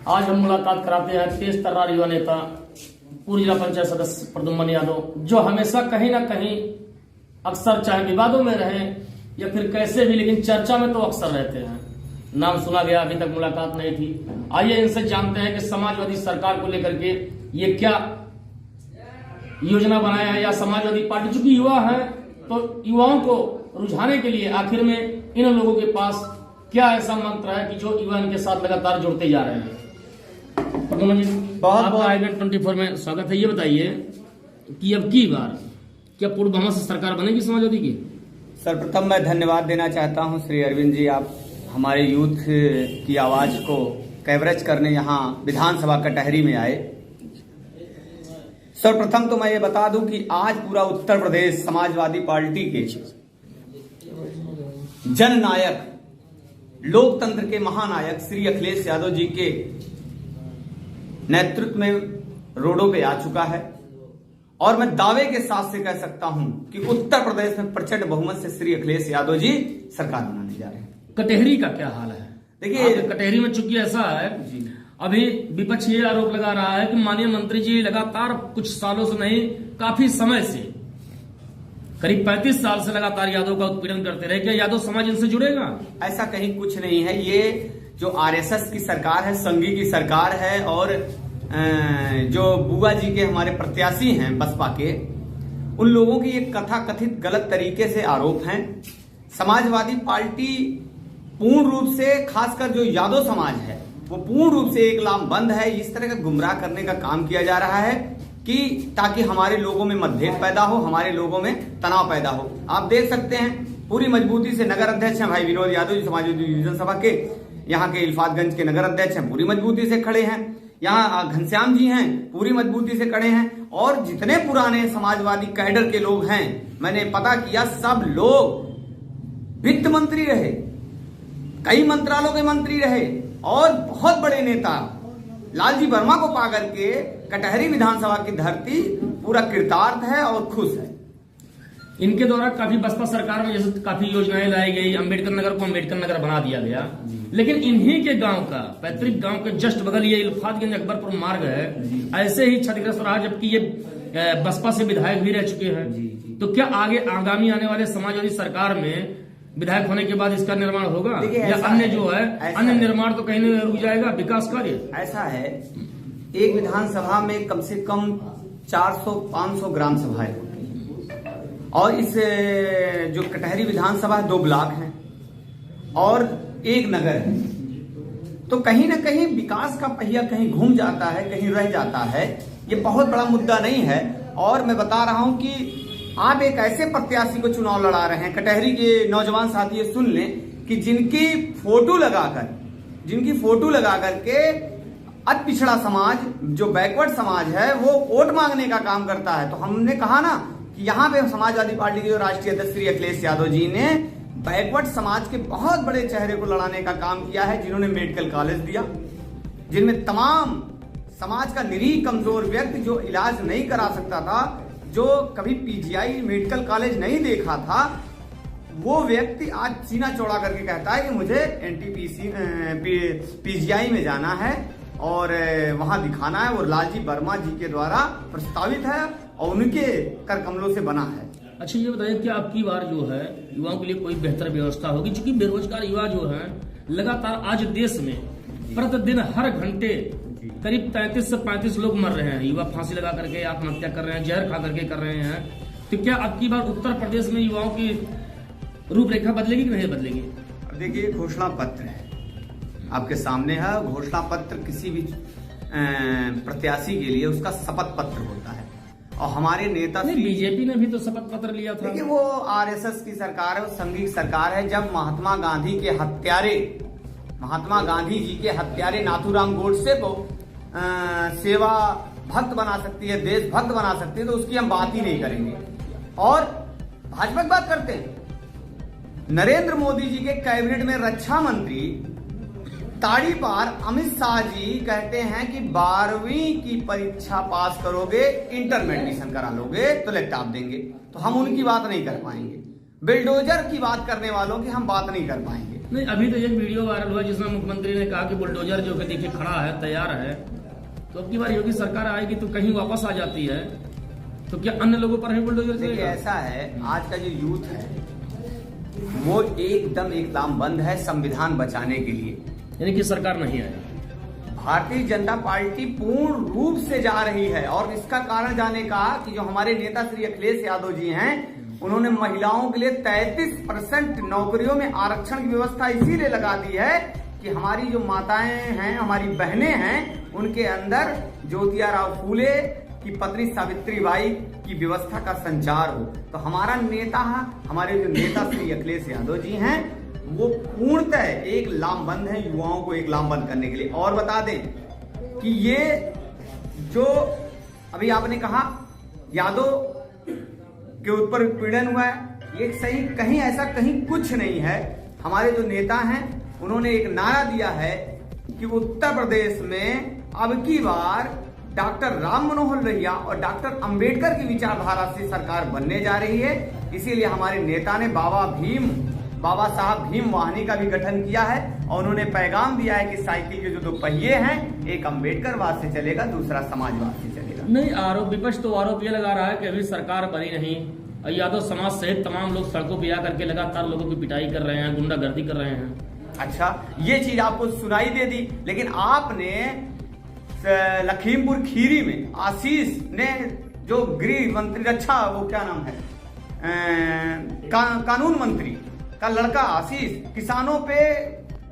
आज हम मुलाकात कराते हैं तेज तर्रार युवा नेता पूर्व जिला पंचायत सदस्य प्रद्युम्न यादव, जो हमेशा कहीं ना कहीं अक्सर चाहे विवादों में रहे या फिर कैसे भी, लेकिन चर्चा में तो अक्सर रहते हैं। नाम सुना गया, अभी तक मुलाकात नहीं थी। आइए इनसे जानते हैं कि समाजवादी सरकार को लेकर के ये क्या योजना बनाया है, या समाजवादी पार्टी, चूंकि युवा है तो युवाओं को रुझाने के लिए आखिर में इन लोगों के पास क्या ऐसा मंत्र है कि जो युवा इनके साथ लगातार जुड़ते जा रहे हैं। प्रद्युम्न जी, बहुत आईवेट 24 में स्वागत है। ये बताइए कि अब की बार क्या पूर्व से सरकार बनेगी समाजवादी की? सर्वप्रथम मैं धन्यवाद देना चाहता हूं श्री अरविंद जी, आप हमारे यूथ की आवाज को कवरेज करने यहाँ विधानसभा कटहरी में आए। सर्वप्रथम तो मैं ये बता दूं कि आज पूरा उत्तर प्रदेश समाजवादी पार्टी के जननायक, लोकतंत्र के महानायक श्री अखिलेश यादव जी के नेतृत्व में रोडों पे आ चुका है, और मैं दावे के साथ से कह सकता हूं कि उत्तर प्रदेश में प्रचंड बहुमत से श्री अखिलेश यादव जी सरकार बनाने जा रहे हैं। कटहरी का क्या हाल है? देखिए, कटहरी में चूंकि ऐसा है, अभी विपक्ष ये आरोप लगा रहा है कि माननीय मंत्री जी लगातार कुछ सालों से नहीं, काफी समय से, करीब 35 साल से लगातार यादव का उत्पीड़न करते रहे। क्या यादव समाज इनसे जुड़ेगा? ऐसा कहीं कुछ नहीं है। ये जो आरएसएस की सरकार है, संघी की सरकार है, और जो बुआ जी के हमारे प्रत्याशी हैं बसपा के, उन लोगों की ये कथा कथित गलत तरीके से आरोप हैं। समाजवादी पार्टी पूर्ण रूप से, खासकर जो यादव समाज है, वो पूर्ण रूप से एक लामबंद है। इस तरह का गुमराह करने का काम किया जा रहा है कि ताकि हमारे लोगों में मतभेद पैदा हो, हमारे लोगों में तनाव पैदा हो। आप देख सकते हैं पूरी मजबूती से नगर अध्यक्ष हैं भाई विनोद यादव जी, समाजवादी डिवीजन सभा के, यहाँ के इल्फातगंज के नगर अध्यक्ष हैं, पूरी मजबूती से खड़े हैं। यहाँ घनश्याम जी हैं, पूरी मजबूती से खड़े हैं, और जितने पुराने समाजवादी कैडर के लोग हैं, मैंने पता किया, सब लोग वित्त मंत्री रहे, कई मंत्रालयों के मंत्री रहे, और बहुत बड़े नेता लालजी वर्मा को पा करके कटहरी विधानसभा की धरती पूरा कृतार्थ है और खुश है। इनके द्वारा काफी बसपा सरकार में जैसे काफी योजनाएं लाई गई, अंबेडकर नगर को अंबेडकर नगर बना दिया गया, लेकिन इन्हीं के गांव का, पैतृक गांव के जस्ट बगल ये इल्फातगंज अकबरपुर मार्ग है, ऐसे ही क्षतिग्रस्त रहा, जबकि ये बसपा से विधायक भी रह चुके हैं। तो क्या आगे आगामी आने वाले समाजवादी सरकार में विधायक होने के बाद इसका निर्माण होगा, या अन्य जो है अन्य निर्माण तो कहीं नहीं रुक जाएगा विकास कार्य? ऐसा है, एक विधानसभा में कम से कम 400-500 ग्राम सभाएं होती हैं, और इस जो कटहरी विधानसभा 2 ब्लॉक हैं और 1 नगर है, तो कहीं ना कहीं विकास का पहिया कहीं घूम जाता है, कहीं रह जाता है। ये बहुत बड़ा मुद्दा नहीं है। और मैं बता रहा हूं कि आप एक ऐसे प्रत्याशी को चुनाव लड़ा रहे हैं, कटहरी के नौजवान साथी सुन लें, कि जिनकी फोटो लगाकर के अति पिछड़ा समाज, जो बैकवर्ड समाज है, वो वोट मांगने का काम करता है। तो हमने कहा ना कि यहाँ पे समाजवादी पार्टी के जो राष्ट्रीय अध्यक्ष श्री अखिलेश यादव जी ने बैकवर्ड समाज के बहुत बड़े चेहरे को लड़ाने का काम किया है, जिन्होंने मेडिकल कॉलेज दिया, जिनमें तमाम समाज का निरीह कमजोर व्यक्ति जो इलाज नहीं करा सकता था, जो कभी पीजीआई मेडिकल कॉलेज नहीं देखा था, वो व्यक्ति आज सीना चौड़ा करके कहता है कि मुझे पीजीआई में जाना है और वहां दिखाना है। वो लालजी वर्मा जी के द्वारा प्रस्तावित है और उनके कर कमलों से बना है। अच्छा, ये बताइए कि आपकी बार जो है युवाओं के लिए कोई बेहतर व्यवस्था होगी, क्योंकि बेरोजगार युवा जो है लगातार आज देश में प्रतिदिन हर घंटे करीब 33 से 35 लोग मर रहे हैं। युवा फांसी लगा करके आत्महत्या कर रहे हैं, जहर खा करके कर रहे हैं। तो क्या अब की बार उत्तर प्रदेश में युवाओं की रूपरेखा बदलेगी कि नहीं बदलेगी? देखिए, घोषणा पत्र है आपके सामने है। घोषणा पत्र किसी भी प्रत्याशी के लिए उसका शपथ पत्र होता है, और हमारे नेता बीजेपी ने भी तो शपथ पत्र लिया था। देखिए, वो आरएसएस की सरकार है, वो संघी सरकार है। जब महात्मा गांधी जी के हत्यारे नाथूराम गोडसे को सेवा भक्त बना सकती है, देशभक्त बना सकती है, तो उसकी हम बात ही नहीं करेंगे। और भाजपा की बात करते हैं, नरेंद्र मोदी जी के कैबिनेट में रक्षा मंत्री ताड़ी पार अमित शाह जी कहते हैं कि 12वीं की परीक्षा पास करोगे, इंटर में एडमिशन करा लोगे तो लैपटॉप देंगे। तो हम उनकी बात नहीं कर पाएंगे। बिल्डोजर की बात करने वालों की हम बात नहीं कर पाएंगे। नहीं, अभी तो एक वीडियो वायरल हुआ जिसमें मुख्यमंत्री ने कहा कि बुलडोजर जो कि देखिए खड़ा है, तैयार है, तो अब की बार योगी सरकार आएगी तो कहीं वापस आ जाती है, तो क्या अन्य लोगों पर ही बुलडोजर देखिए चलेगा? ऐसा है, आज का जो यूथ है वो एकदम लामबंद है संविधान बचाने के लिए, यानी कि सरकार नहीं आएगी। भारतीय जनता पार्टी पूर्ण रूप से जा रही है। और इसका कारण जाने का कि जो हमारे नेता श्री अखिलेश यादव जी हैं, उन्होंने महिलाओं के लिए 33% नौकरियों में आरक्षण की व्यवस्था इसीलिए लगा दी है कि हमारी जो माताएं हैं, हमारी बहनें हैं, उनके अंदर ज्योतिराव फूले की पत्नी सावित्रीबाई की व्यवस्था का संचार हो। तो हमारा नेता, हमारे जो नेता श्री अखिलेश यादव जी हैं, वो पूर्णतः एक लामबंद है युवाओं को एक लामबंद करने के लिए। और बता दें कि ये जो अभी आपने कहा यादव के ऊपर पीड़न हुआ है, ये सही कहीं ऐसा कहीं कुछ नहीं है। हमारे जो नेता हैं उन्होंने एक नारा दिया है कि उत्तर प्रदेश में अब की बार डॉक्टर राम मनोहर लोहिया और डॉक्टर अंबेडकर की विचारधारा से सरकार बनने जा रही है। इसीलिए हमारे नेता ने बाबा साहब भीम वाहिनी का भी गठन किया है और उन्होंने पैगाम दिया है कि साइकिल के जो 2 पहिए हैं, एक अंबेडकरवाद से चलेगा, दूसरा समाजवाद से चलेगा। नहीं, आरोप विपक्ष तो आरोप ये लगा रहा है कि अभी सरकार बनी नहीं और यादव समाज सहित तमाम लोग सड़कों पर आकर के लगातार लोगों की पिटाई कर रहे हैं, गुंडागर्दी कर रहे हैं। अच्छा, ये चीज आपको सुनाई दे दी, लेकिन आपने लखीमपुर खीरी में आशीष ने जो गृह मंत्री, अच्छा वो क्या नाम है, कानून मंत्री का लड़का आशीष किसानों पे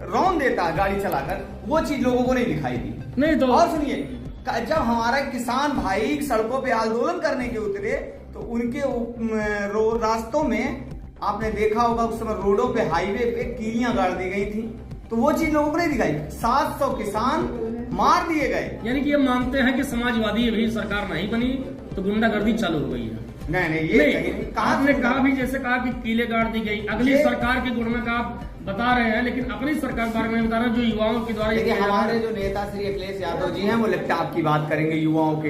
रौंद देता है गाड़ी चलाकर, वो चीज लोगों को नहीं दिखाई दी। नहीं तो और सुनिए, जब हमारा किसान भाई सड़कों पे आंदोलन करने के उतरे तो उनके रास्तों में आपने देखा होगा उस समय रोडों पे, हाईवे पे कीलियां गाड़ दी गई थी, तो वो चीज लोगों को नहीं दिखाई। 700 किसान मार दिए गए। यानी कि ये मानते हैं कि समाजवादी अभी सरकार नहीं बनी तो गुंडागर्दी चालू हो गई है। नहीं, ये आपने कहा भी, जैसे कहा कि कीले गाड़ दी गई, अगली सरकार के गुण में का आप बता रहे हैं, लेकिन अपनी सरकार बारे में बता रहे हैं जो युवाओं के द्वारा। देखिए, हमारे जो नेता श्री अखिलेश यादव जी हैं वो लैपटॉप की बात करेंगे युवाओं के।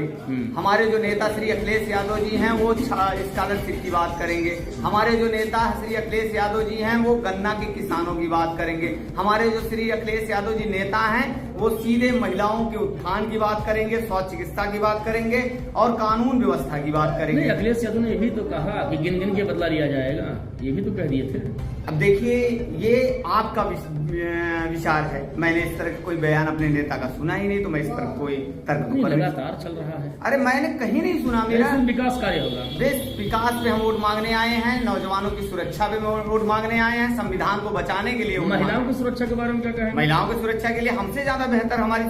हमारे जो नेता श्री अखिलेश यादव जी हैं वो स्कॉलरशिप की बात करेंगे। हमारे जो नेता श्री अखिलेश यादव जी हैं वो गन्ना के किसानों की बात करेंगे। हमारे जो श्री अखिलेश यादव जी नेता हैं वो सीधे महिलाओं के उत्थान की बात करेंगे, स्वास्थ्य चिकित्सा की बात करेंगे और कानून व्यवस्था की बात करेंगे। अखिलेश यादव ने ये भी तो कहा कि गिन गिन के बदला लिया जाएगा, ये भी तो कह दिए थे। अब देखिए, ये आपका विचार है, मैंने इस तरह का कोई बयान अपने नेता का सुना ही नहीं, तो मैं इस पर कोई तर्क लगातार चल रहा है। अरे मैंने कहीं नहीं सुना। मेरा विकास कार्य होगा, देश विकास पे हम वोट मांगने आए हैं, नौजवानों की सुरक्षा पे वोट मांगने आए हैं, संविधान को बचाने के लिए। महिलाओं की सुरक्षा के बारे में क्या कहें? महिलाओं की सुरक्षा के लिए हमसे ज्यादा बेहतर हमारी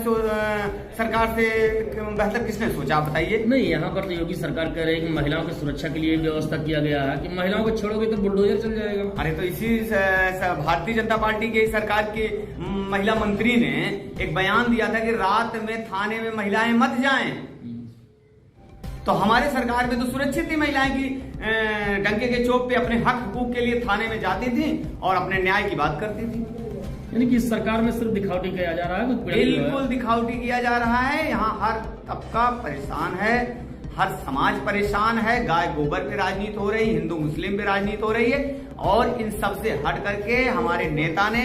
सरकार से बेहतर किसने सोचा, आप बताइए। नहीं, यहाँ पर तो योगी सरकार कह रही है कि महिलाओं की सुरक्षा के लिए व्यवस्था किया गया है कि महिलाओं को छोड़ोगे तो बुलडोजर चल जाएगा। अरे तो इसी भारतीय जनता पार्टी की सरकार की महिला मंत्री ने एक बयान दिया था कि रात में थाने में महिलाएं मत जाएं। तो हमारे सरकार में तो सुरक्षित थी महिलाएं की डंके के चौक पे अपने हक हकूक के लिए थाने में जाती थी और अपने न्याय की बात करती थी। यानी कि इस सरकार में सिर्फ दिखावटी किया जा रहा है। बिल्कुल दिखावटी किया जा रहा है। यहाँ हर तबका परेशान है, हर समाज परेशान है। गाय गोबर पे राजनीति हो रही, हिंदू मुस्लिम पे राजनीति हो रही है और इन सब से हट करके हमारे नेता ने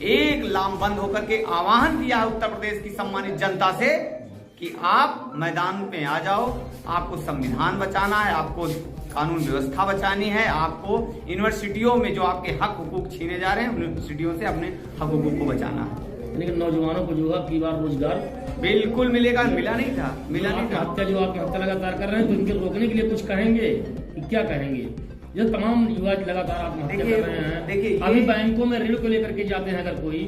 एक लामबंद होकर के आह्वान किया है उत्तर प्रदेश की सम्मानित जनता से कि आप मैदान पे आ जाओ, आपको संविधान बचाना है, आपको कानून व्यवस्था बचानी है, आपको यूनिवर्सिटियों में जो आपके हक हुकूक छीने जा रहे हैं यूनिवर्सिटियों से अपने हक हुकूक को बचाना है। लेकिन नौजवानों को जो है की बार रोजगार बिल्कुल मिलेगा, मिला नहीं था। हत्या जो आप हत्या लगातार कर रहे हैं, तो इनके रोकने के लिए कुछ कहेंगे कि क्या कहेंगे? जो तमाम युवा लगातार आत्महत्या कर रहे हैं। देखिए, अभी बैंकों में ऋण को लेकर के जाते हैं अगर कोई,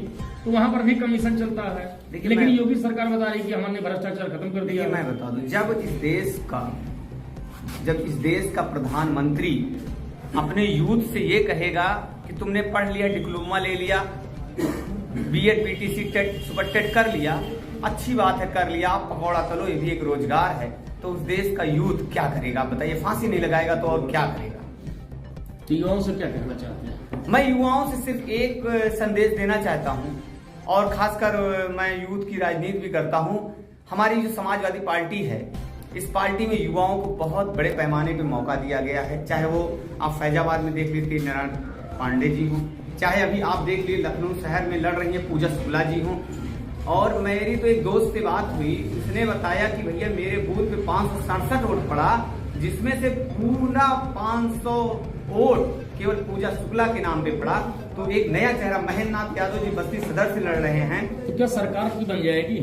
तो वहां पर भी कमीशन चलता है। लेकिन योगी सरकार बता रही कि हमने भ्रष्टाचार खत्म कर दिया। मैं बता दूं, जब इस देश का प्रधानमंत्री अपने यूथ से ये कहेगा कि तुमने पढ़ लिया, डिप्लोमा ले लिया, BEd BTC TET super TET कर लिया, अच्छी बात है, कर लिया, आप पकौड़ा तलो, ये भी एक रोजगार है, तो उस देश का यूथ क्या करेगा बताइए? फांसी नहीं लगाएगा तो और क्या करेगा? तो युवाओं से क्या कहना चाहते हैं? मैं युवाओं से सिर्फ एक संदेश देना चाहता हूं और खासकर मैं यूथ की राजनीति भी करता हूं। हमारी जो समाजवादी पार्टी है, इस पार्टी में युवाओं को बहुत बड़े पैमाने पे मौका दिया गया है। चाहे वो आप फैजाबाद में देख लीजिए नारायण पांडे जी हों, चाहे अभी आप देख लीजिए लखनऊ शहर में लड़ रही है पूजा शुक्ला जी हों, और मेरी तो एक दोस्त से बात हुई, उसने बताया कि भैया मेरे बूथ पे 567 वोट पड़ा, जिसमें से पूरा 500 वोट केवल पूजा शुक्ला के नाम पे पड़ा। तो एक नया चेहरा महेंद्रनाथ यादव जी बस्ती सदर से लड़ रहे हैं। तो क्या सरकार की बन जाएगी?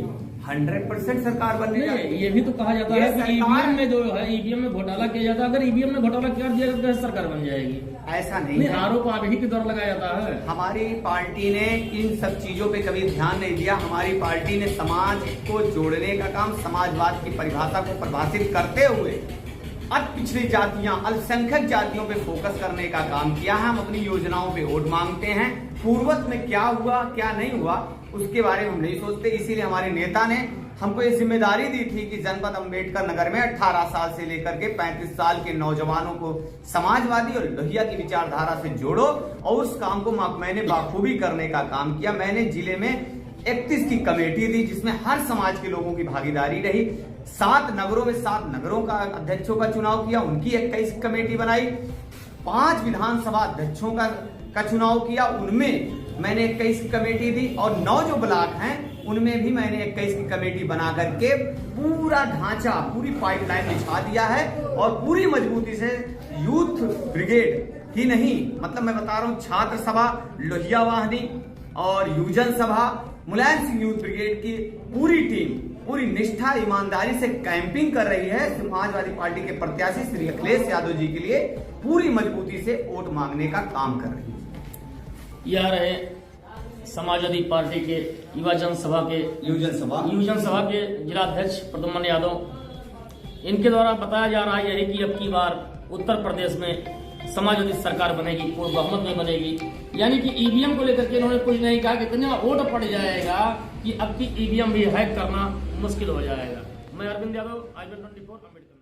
100% सरकार बनने जा रही है। ये भी तो कहा जाता है कि ईवीएम में जो है ईवीएम में घोटाला किया जाता है, अगर ईवीएम में घोटाला कर दिया जाता है सरकार बन जाएगी। ऐसा नहीं है, आरोप आप ही के द्वारा लगाया जाता है। हमारी पार्टी ने इन सब चीजों पे कभी ध्यान नहीं दिया। हमारी पार्टी ने समाज को जोड़ने का काम, समाजवाद की परिभाषा को परिभाषित करते हुए अति पिछड़ी जातियां, अल्पसंख्यक जातियों पे फोकस करने का काम किया है। हम अपनी योजनाओं पे वोट मांगते हैं, पूर्वत में क्या हुआ क्या नहीं हुआ उसके बारे में हम नहीं सोचते। इसीलिए हमारे नेता ने हमको ये जिम्मेदारी दी थी कि जनपद अंबेडकर नगर में 18 साल से लेकर के 35 साल के नौजवानों को समाजवादी और लोहिया की विचारधारा से जोड़ो, और उस काम को मैंने बाखूबी करने का काम किया। मैंने जिले में 31 की कमेटी दी, जिसमें हर समाज के लोगों की भागीदारी रही। 7 नगरों में 7 नगरों का अध्यक्षों का चुनाव किया, उनकी 21 कमेटी बनाई। 5 विधानसभा अध्यक्षों का चुनाव किया, उनमें मैंने 21 की कमेटी दी, और 9 जो ब्लॉक हैं उनमें भी मैंने 21 की कमेटी बना करके पूरा ढांचा, पूरी पाइपलाइन बिछा दिया है। और पूरी मजबूती से यूथ ब्रिगेड ही नहीं, मतलब मैं बता रहा हूं छात्र सभा, लोहिया वाहिनी और युवजन सभा, मुलायम सिंह यूथ ब्रिगेड की पूरी टीम पूरी निष्ठा ईमानदारी से कैंपिंग कर रही है समाजवादी पार्टी के प्रत्याशी श्री अखिलेश यादव जी के लिए, पूरी मजबूती से वोट मांगने का काम कर रही है। यह रहे समाजवादी पार्टी के युवजन सभा के जिलाध्यक्ष प्रद्युम्न यादव। इनके द्वारा बताया जा रहा है कि अब की बार उत्तर प्रदेश में समाजवादी सरकार बनेगी, पूर्ण बहुमत में बनेगी। यानी कि ईवीएम को लेकर के इन्होंने कुछ नहीं कहा कि इतना वोट पड़ जाएगा कि अब की ईवीएम भी हैक करना मुश्किल हो जाएगा। मैं अरविंद यादव, IBN 24 अम्बेडकर।